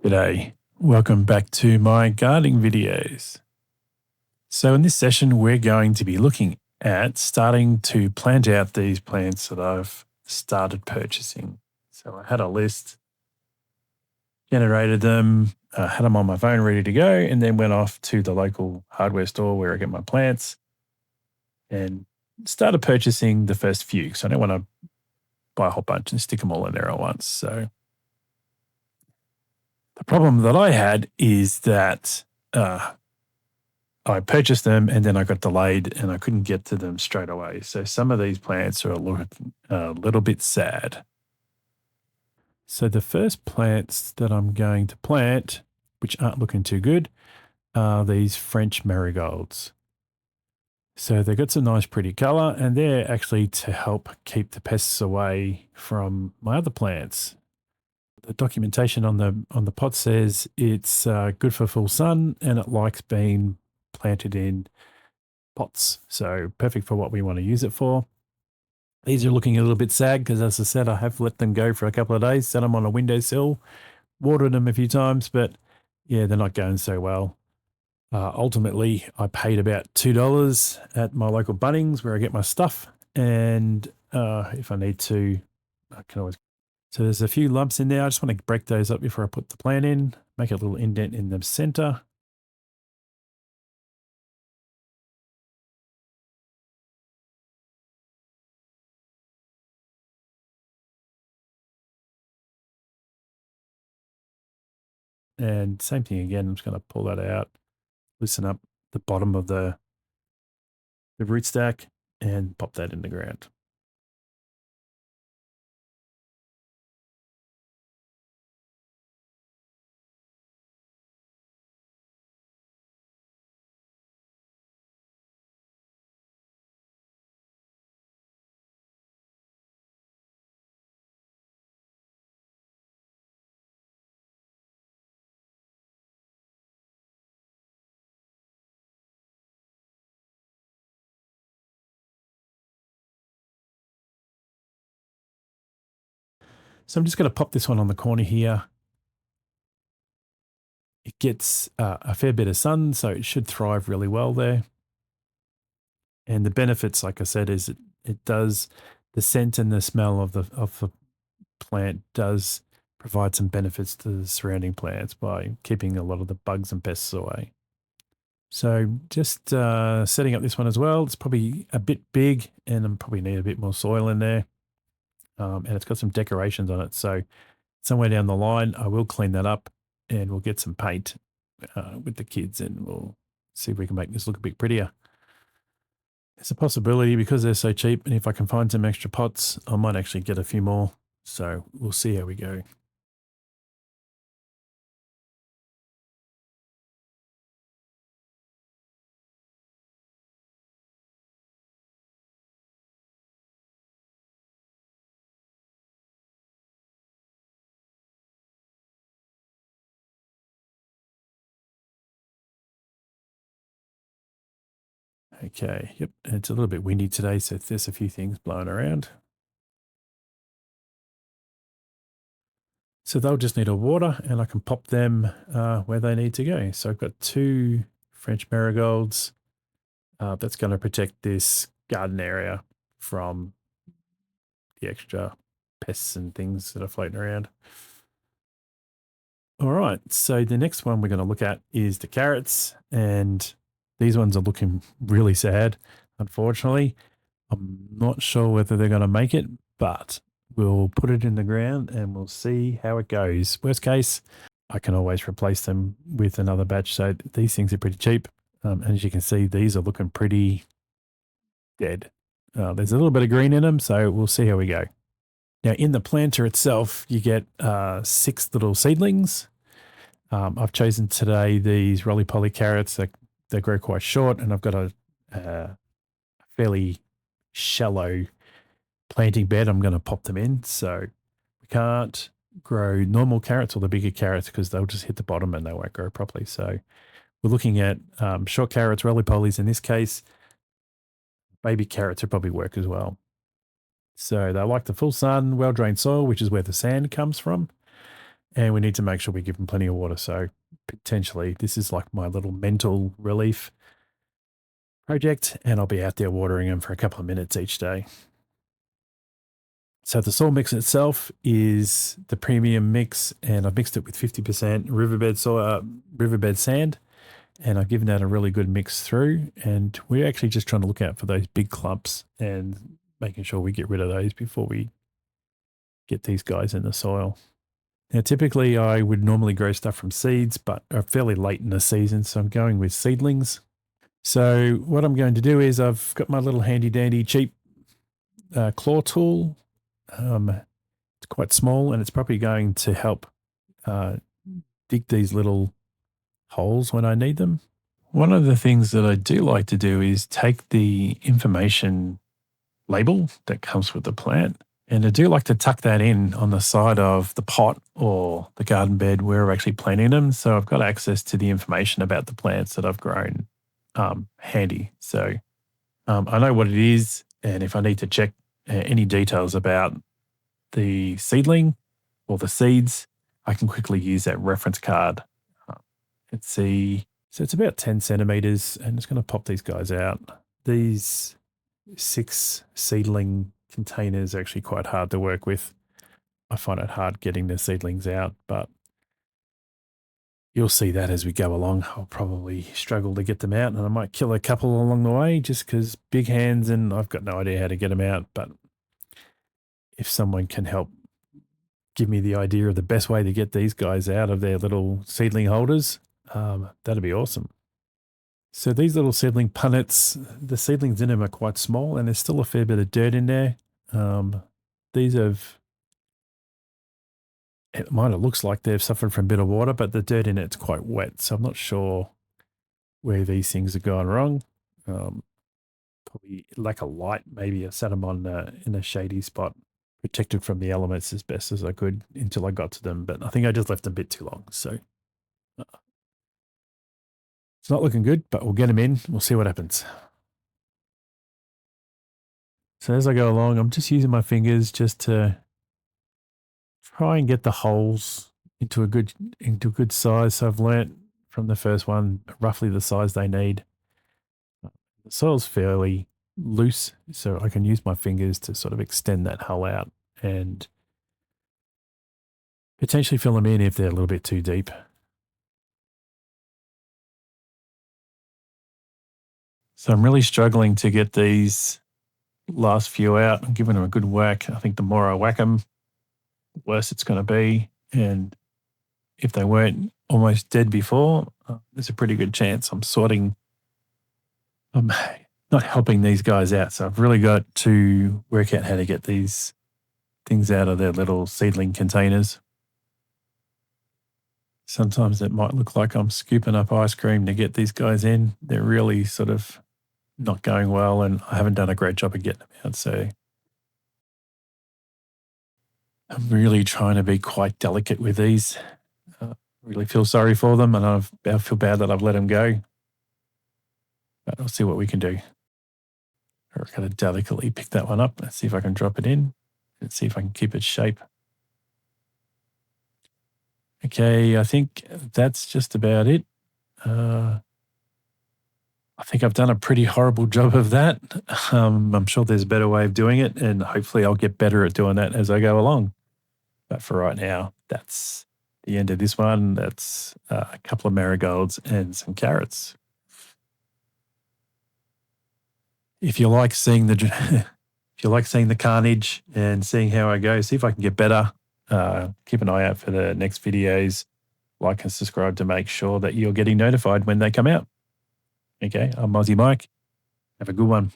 G'day, welcome back to my gardening videos. So in this session, we're going to be looking at starting to plant out these plants that I've started purchasing. So I had a list, generated them, had them on my phone ready to go, and then went off to the local hardware store where I get my plants and started purchasing the first few because I don't want to buy a whole bunch and stick them all in there at once. So the problem that I had is that I purchased them and then I got delayed and I couldn't get to them straight away. So some of these plants are a little bit sad. So the first plants that I'm going to plant, which aren't looking too good, are these French marigolds. So they've got some nice pretty color and they're actually to help keep the pests away from my other plants. The documentation on the pot says it's good for full sun and it likes being planted in pots. So perfect for what we want to use it for. These are looking a little bit sad because, as I said, I have let them go for a couple of days, set them on a windowsill, watered them a few times, but yeah, they're not going so well. Ultimately, I paid about $2 at my local Bunnings where I get my stuff. And if I need to, I can always. So there's a few lumps in there. I just want to break those up before I put the plant in, make a little indent in the center. And same thing again, I'm just going to pull that out, loosen up the bottom of the rootstock and pop that in the ground. So I'm just going to pop this one on the corner here. It gets a fair bit of sun, so it should thrive really well there. And the benefits, like I said, is it does the scent and the smell of the plant does provide some benefits to the surrounding plants by keeping a lot of the bugs and pests away. So just setting up this one as well. It's probably a bit big and I probably need a bit more soil in there. And it's got some decorations on it. So somewhere down the line, I will clean that up and we'll get some paint with the kids and we'll see if we can make this look a bit prettier. There's a possibility because they're so cheap, and if I can find some extra pots, I might actually get a few more. So we'll see how we go. Okay, yep, it's a little bit windy today, so there's a few things blowing around. So they'll just need a water and I can pop them where they need to go. So I've got two French marigolds. That's going to protect this garden area from the extra pests and things that are floating around. All right, so the next one we're going to look at is the carrots, and these ones are looking really sad, unfortunately. I'm not sure whether they're going to make it, but we'll put it in the ground and we'll see how it goes. Worst case, I can always replace them with another batch. So these things are pretty cheap. And as you can see, these are looking pretty dead. There's a little bit of green in them, so we'll see how we go. Now, in the planter itself, you get 6 little seedlings. I've chosen today these roly-poly carrots. They grow quite short, and I've got a fairly shallow planting bed. I'm going to pop them in. So we can't grow normal carrots or the bigger carrots because they'll just hit the bottom and they won't grow properly. So we're looking at short carrots, roly-polies in this case. Baby carrots would probably work as well. So they like the full sun, well-drained soil, which is where the sand comes from. And we need to make sure we give them plenty of water. So potentially this is like my little mental relief project, and I'll be out there watering them for a couple of minutes each day. So the soil mix itself is the premium mix, and I've mixed it with 50% riverbed sand, and I've given that a really good mix through. And we're actually just trying to look out for those big clumps and making sure we get rid of those before we get these guys in the soil. Now, typically I would normally grow stuff from seeds, but are fairly late in the season, so I'm going with seedlings. So what I'm going to do is I've got my little handy dandy cheap claw tool. It's quite small, and it's probably going to help dig these little holes when I need them. One of the things that I do like to do is take the information label that comes with the plant, and I do like to tuck that in on the side of the pot or the garden bed where we're actually planting them. So I've got access to the information about the plants that I've grown handy. So I know what it is, and if I need to check any details about the seedling or the seeds, I can quickly use that reference card. Let's see. So it's about 10 centimeters, and it's going to pop these guys out. These 6 seedling containers are actually quite hard to work with. I find it hard getting the seedlings out, but you'll see that as we go along. I'll probably struggle to get them out, and I might kill a couple along the way just because big hands and I've got no idea how to get them out. But if someone can help give me the idea of the best way to get these guys out of their little seedling holders, that'd be awesome. So these little seedling punnets, the seedlings in them are quite small, and there's still a fair bit of dirt in there. It might have looks like they've suffered from a bit of water, but the dirt in it's quite wet. So I'm not sure where these things have gone wrong. Probably lack of light. Maybe I set them on in a shady spot, protected from the elements as best as I could until I got to them. But I think I just left them a bit too long. So it's not looking good, but we'll get them in. We'll see what happens. So as I go along, I'm just using my fingers just to try and get the holes into a good size. So I've learnt from the first one roughly the size they need. The soil's fairly loose, so I can use my fingers to sort of extend that hole out and potentially fill them in if they're a little bit too deep. So I'm really struggling to get these last few out. I'm giving them a good whack. I think the more I whack them, the worse it's going to be. And if they weren't almost dead before, there's a pretty good chance I'm not helping these guys out. So I've really got to work out how to get these things out of their little seedling containers. Sometimes it might look like I'm scooping up ice cream to get these guys in. They're really sort of not going well, and I haven't done a great job of getting them out. So I'm really trying to be quite delicate with these. Really feel sorry for them, and I feel bad that I've let them go. But I'll see what we can do. I'm going to delicately pick that one up. Let's see if I can drop it in. Let's see if I can keep its shape. Okay, I think that's just about it. I think I've done a pretty horrible job of that. I'm sure there's a better way of doing it, and hopefully I'll get better at doing that as I go along. But for right now, that's the end of this one. That's a couple of marigolds and some carrots. If you like seeing the carnage and seeing how I go, see if I can get better. Keep an eye out for the next videos. Like and subscribe to make sure that you're getting notified when they come out. Okay, I'm Aussie Mike. Have a good one.